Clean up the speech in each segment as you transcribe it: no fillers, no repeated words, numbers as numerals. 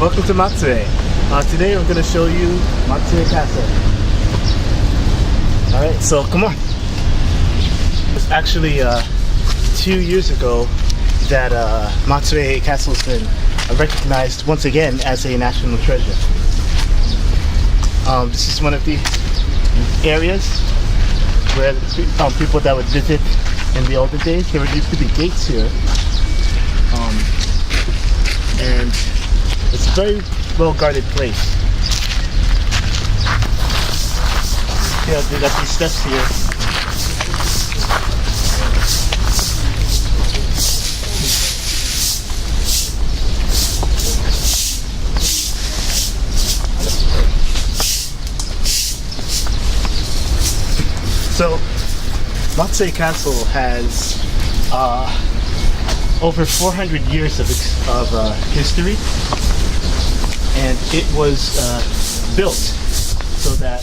Welcome to Matsue. Today I'm going to show you Matsue Castle. Alright, so come on. It was actually 2 years ago that Matsue Castle has been recognized once again as a national treasure. This is one of the areas where people that would visit in the older days. There used to be gates here. And it's a very well guarded place. Yeah, they got these steps here. So, Matsue Castle has over 400 years of history, and it was built so that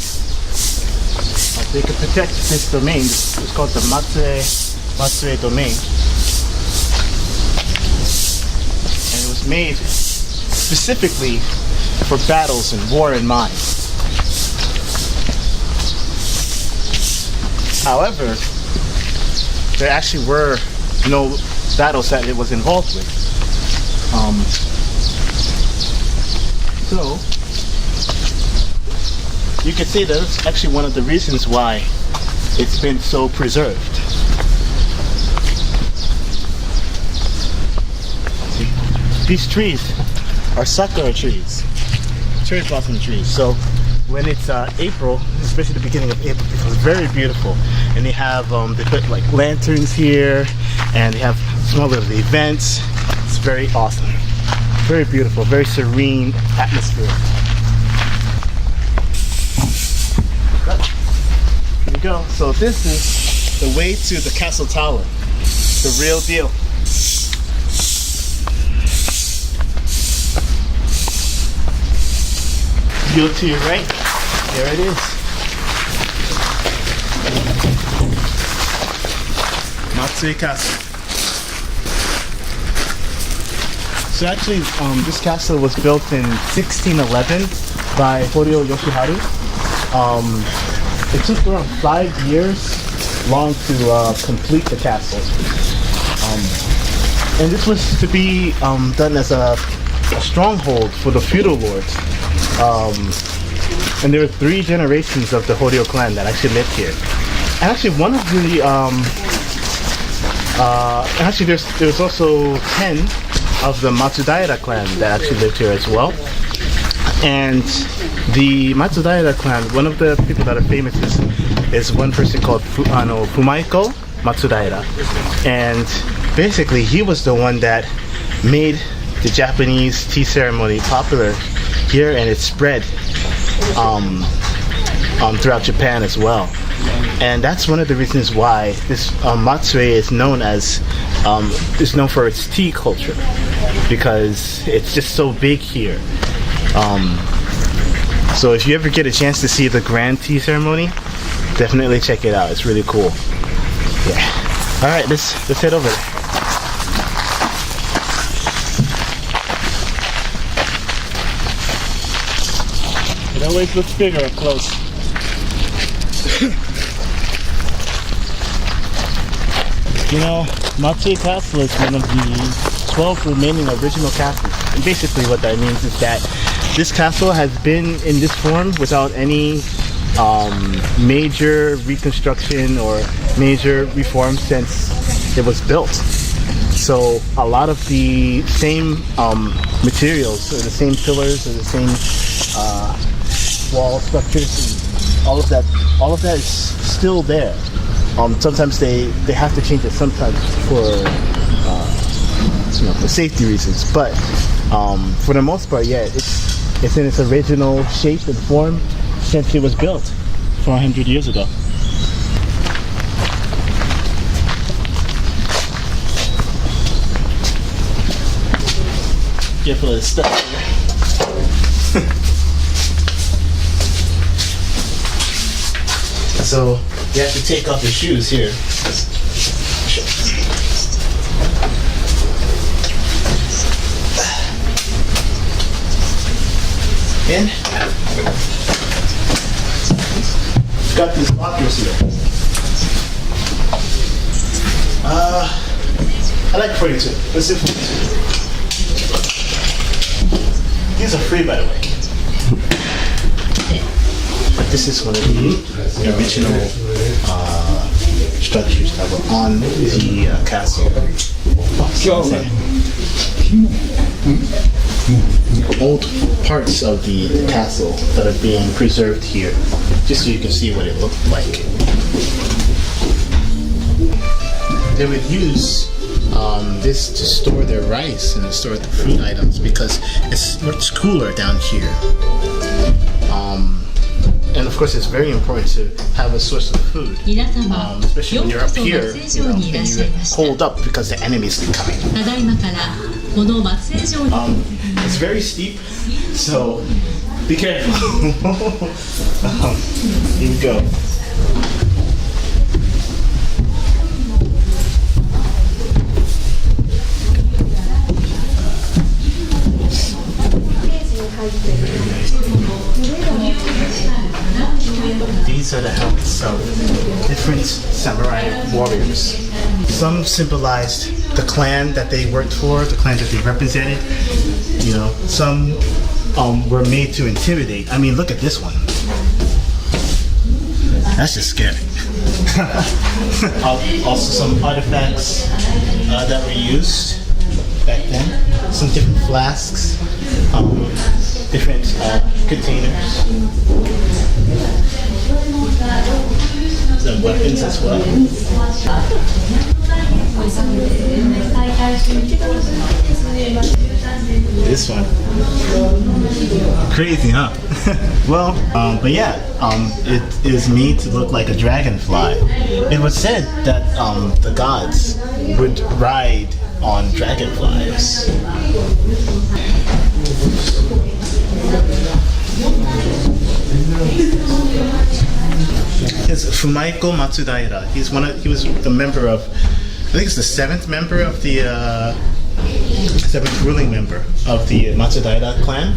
they could protect this domain. It's called the Matsue domain, and it was made specifically for battles and war in mind. However, there actually were no battles that it was involved with. So, you could say that's actually one of the reasons why it's been so preserved. See, these trees are sakura trees, cherry blossom trees. So, when it's April, especially the beginning of April, it becomes very beautiful. And they have, they put like lanterns here, and they have small little events. It's very awesome. Very beautiful, very serene atmosphere. Here we go. So this is the way to the castle tower. The real deal. Go to your right. There it is. Matsue Castle. So actually, this castle was built in 1611 by Horio Yoshiharu. It took around 5 years long to complete the castle. And this was to be done as a stronghold for the feudal lords. And there were 3 generations of the Horio clan that actually lived here. And actually one of the, actually there's also 10 of the Matsudaira clan that actually lived here as well. And the Matsudaira clan, one of the people that are famous is one person called Fumaiko Matsudaira. And basically he was the one that made the Japanese tea ceremony popular here, and it spread throughout Japan as well. And that's one of the reasons why this Matsue is known as is known for its tea culture, because it's just so big here. So if you ever get a chance to see the grand tea ceremony, definitely check it out. It's really cool. Yeah. All right, let's head over there. It always looks bigger up close. You know, Matsue Castle is one of the 12 remaining original castles. And basically what that means is that this castle has been in this form without any major reconstruction or major reform since it was built. So a lot of the same materials, or the same pillars, or the same wall structures, and all of that is still there. Sometimes they have to change it sometimes for for safety reasons, but for the most part, yeah, it's in its original shape and form since it was built 400 years ago. Careful of the stuff here. So you have to take off your shoes here. in. Got these lockers here. I like 42. Let's do 42. These are free, by the way. But this is one of the original structures that were on the castle. Old parts of the castle that are being preserved here, just so you can see what it looked like. They would use this to store their rice and to store the food items because it's much cooler down here. And of course, it's very important to have a source of food, especially when you're up here, and you're holed up because the enemy's coming. It's very steep, so be careful. Here we go. These are the helmets of different samurai warriors. Some symbolized the clan that they worked for, the clan that they represented. You know, some were made to intimidate. I mean, look at this one. That's just scary. Also, some artifacts that were used back then. Some different flasks, different containers. Some weapons as well. This one. Crazy, huh? Well, but yeah, it is made to look like a dragonfly. It was said that the gods would ride on dragonflies. It's Fumaiko Matsudaira. He was the member of, I think it's the 7th member of the 7th ruling member of the Matsudaira clan,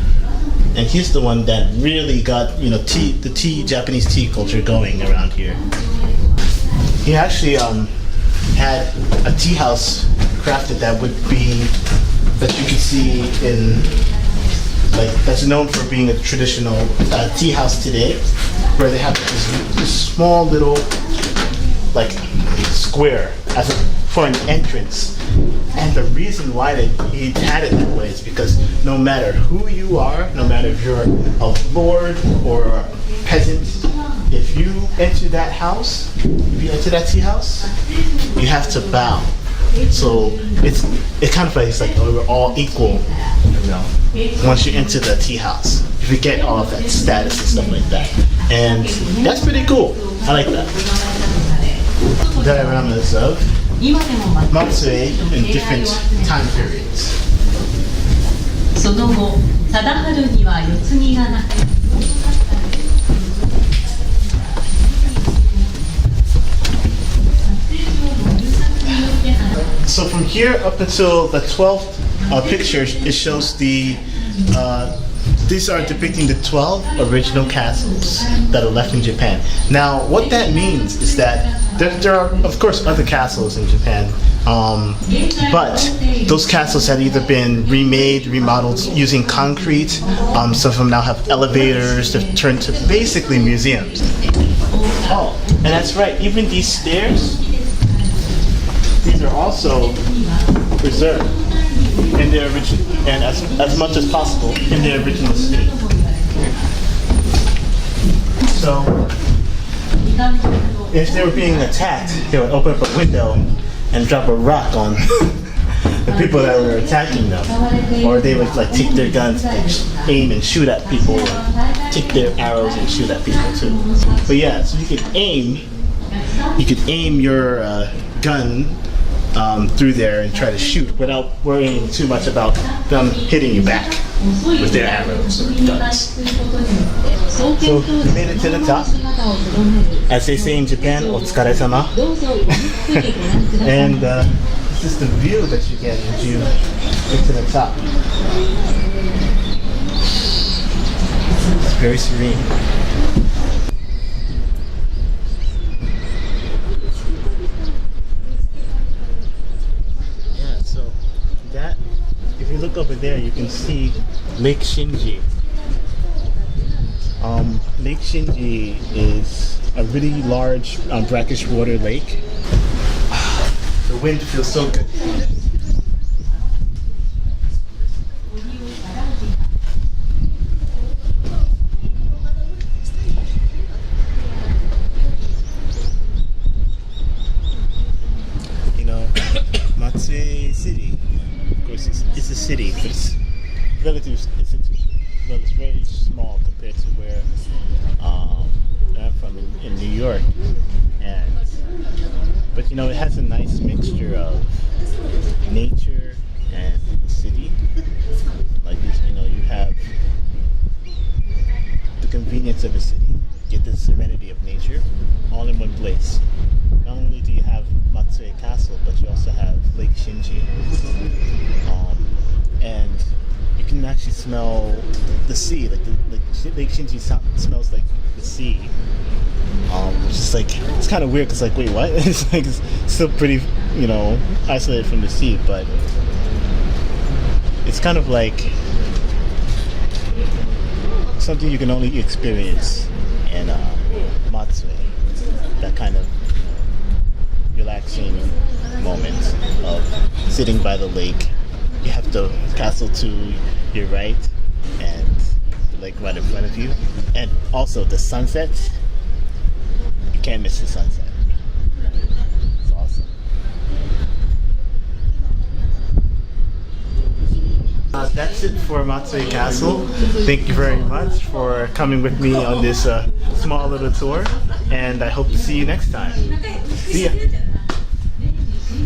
and he's the one that really got the Japanese tea culture going around here. He actually had a tea house crafted that you could see in, like, that's known for being a traditional tea house today, where they have this small little like square for an entrance. And the reason why he had it that way is because no matter who you are, no matter if you're a lord or a peasant, if you enter that house, if you enter that tea house, you have to bow. So it's kind of like, it's like, oh, we're all equal, once you enter the tea house. You forget all of that status and stuff like that. And that's pretty cool. I like that. Dioramas of Matsue in different time periods. So from here up until the 12th picture, it shows these are depicting the 12 original castles that are left in Japan. Now, what that means is that there are, of course, other castles in Japan, but those castles had either been remade, remodeled using concrete. Some of them now have elevators. They've turned to basically museums. Oh, and that's right. Even these stairs, these are also preserved in their original, and as much as possible in their original state. So, if they were being attacked, they would open up a window and drop a rock on the people that were attacking them, or they would like take their guns and aim and shoot at people, or take their arrows and shoot at people too. But yeah, so you could aim your gun through there and try to shoot without worrying too much about them hitting you back with their arrows or guns. So we made it to the top. As they say in Japan, otsukaresama. And this is the view that you get as you get to the top. very serene. Yeah, so that, if you look over there, you can see Lake Shinji. Lake Shinji is a really large brackish water lake. The wind feels so good. You know, Matsue City, of course, it's a city, but it's relative. It's very small compared to where I'm from in New York, but you know, it has a nice mixture of nature and city. Like, you know, you have the convenience of a city, get the serenity of nature, all in one place. Not only do you have Matsue Castle, but you also have Lake Shinji, and you can actually smell the sea. Like Lake Shinji smells like the sea. Which is like, it's kind of weird because, like, wait, what? It's like, it's still pretty, you know, isolated from the sea, but it's kind of like something you can only experience in Matsue. That kind of relaxing moment of sitting by the lake. You have the castle to your right and the lake right in front of you, and also the sunset. You can't miss the sunset. It's awesome. That's it for Matsue Castle. Thank you very much for coming with me on this small little tour, and I hope to see you next time. See ya.